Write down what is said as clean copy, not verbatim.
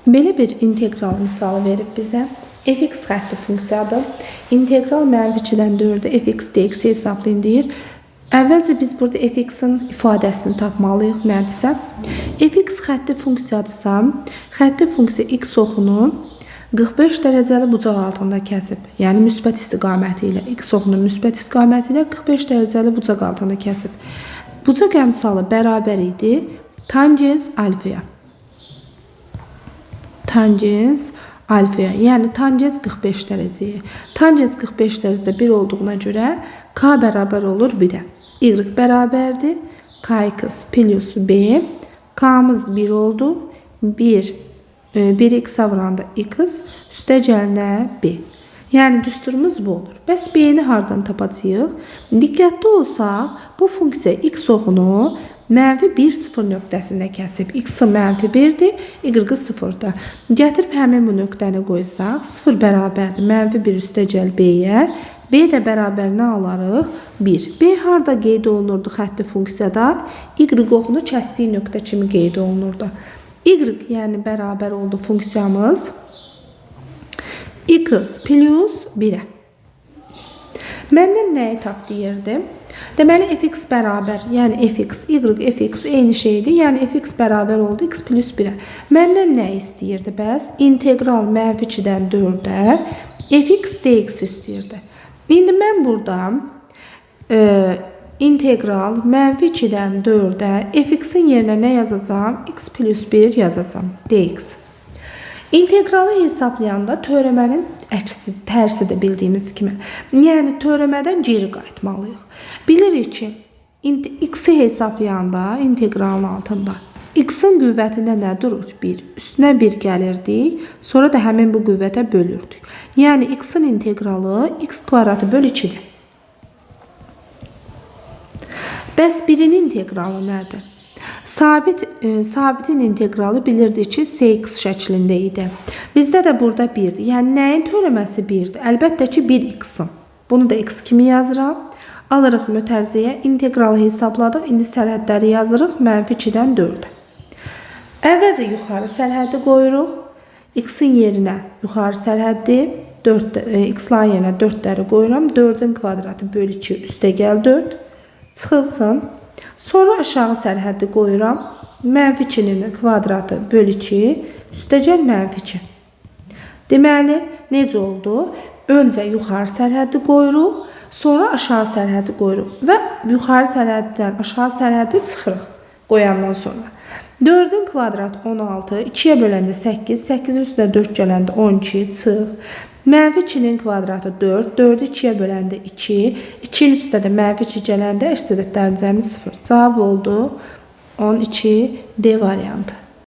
Belə bir integral misalı verib bizə. Fx xətti funksiyadır. İntegral -2-dən 4-ə fx dx hesablayın deyir. Əvvəlcə biz burada fx-in ifadəsini tapmalıyıq. Nədirsə? Fx xətti funksiyadırsa, xətti funksiya x oxunu 45 dərəcəli bucaq altında kəsib. Yəni müsbət istiqaməti ilə, x oxunun müsbət istiqaməti ilə 45 dərəcəli bucaq altında kəsib. Bucaq əmsalı bərabər idi tangens alfaya. Tangens alfaya, yəni tangens 45 dərəcəyə. Tangens 45 dərəcədə 1 olduğuna görə k bərabər olur 1-ə. Y bərabərdir kx plus b. K'mız 1 oldu. 1 x-a vuranda x üstə gəlinə b. Yəni düsturumuz bu olur. Bəs b-ni hardan tapacağıq? Diqqətli olsaq, bu funksiya x oxunu -1, 0 nöqtəsində kəsib. X-ı -1'dir, y-ı 0'da. Gətirib həmin bu nöqtəni qoysaq, 0 bərabərdir -1 üstə gəl b-yə. B də bərabər nə alarıq? 1. B harda qeyd olunurdu xətti funksiyada? Y oxunu kəsdiyi nöqtə kimi qeyd olunurdu. Y yəni bərabər oldu funksiyamız x plus 1'ə. Məndən nəyi tap deyirdim? Deməli fx bərabər, yəni fx, y, fx eyni şeydir. Yəni fx bərabər oldu x plus 1'ə. Məndən nə istəyirdi bəs? İntegral -2-dən 4'ə fx dx istəyirdi. İndi mən burada integral -2-dən 4'ə fx'in yerinə nə yazacağım? X plus 1 yazacağım. Dx. İntegralı hesablayanda teoremənin əksi, tərsidir bildiyimiz kimi. Yəni teoremədən geri qayıtmalıyıq. Bilirik ki, x-i hesablayanda integralın altında x-in qüvvətində nə durur? 1. Üstünə 1 gəlirdik. Sonra da həmin bu qüvvətə bölürdük. Yəni x-in integralı x kvadratı bölü 2'dir. Bəs 1'in integralı nədir? Sabitin integralı bilirdik ki, cx şəklində idi. Bizdə də burada 1'dir. Yəni nəyin teoreməsi 1'dir? Əlbəttə ki, 1x-in. Bunu da x kimi yazıram. Alırıq mötərizəyə, integralı hesabladıq. İndi sərhədləri yazırıq -2-dən 4'ə. Əvvəlcə yuxarı sərhəddi qoyuruq. X-in yerinə yuxarı sərhəddi, x-ların yerinə 4'ləri qoyuram. 4'ün kvadratı bölü 2 üstə gəl 4. Çıxılsın. Sonra aşağı sərhəddi qoyuram. -2'nin kvadratı bölü 2 üstə gəl -2. Deməli, necə oldu? Öncə yuxarı sərhəddi qoyuruq. Sonra aşağı sərhəddi qoyuruq. Və yuxarı sərhəddən aşağı sərhəddi çıxırıq qoyandan sonra. 4'ün kvadratı 16, 2'yə böləndə 8, 8'in üstünə 4 gələndə 12, çıx. -2'nin kvadratı 4, 4'ü 2'yə böləndə 2, 2'nin üstünə də -2 gələndə əks ədədlərin cəmi 0. Cavab oldu 12 D variantı.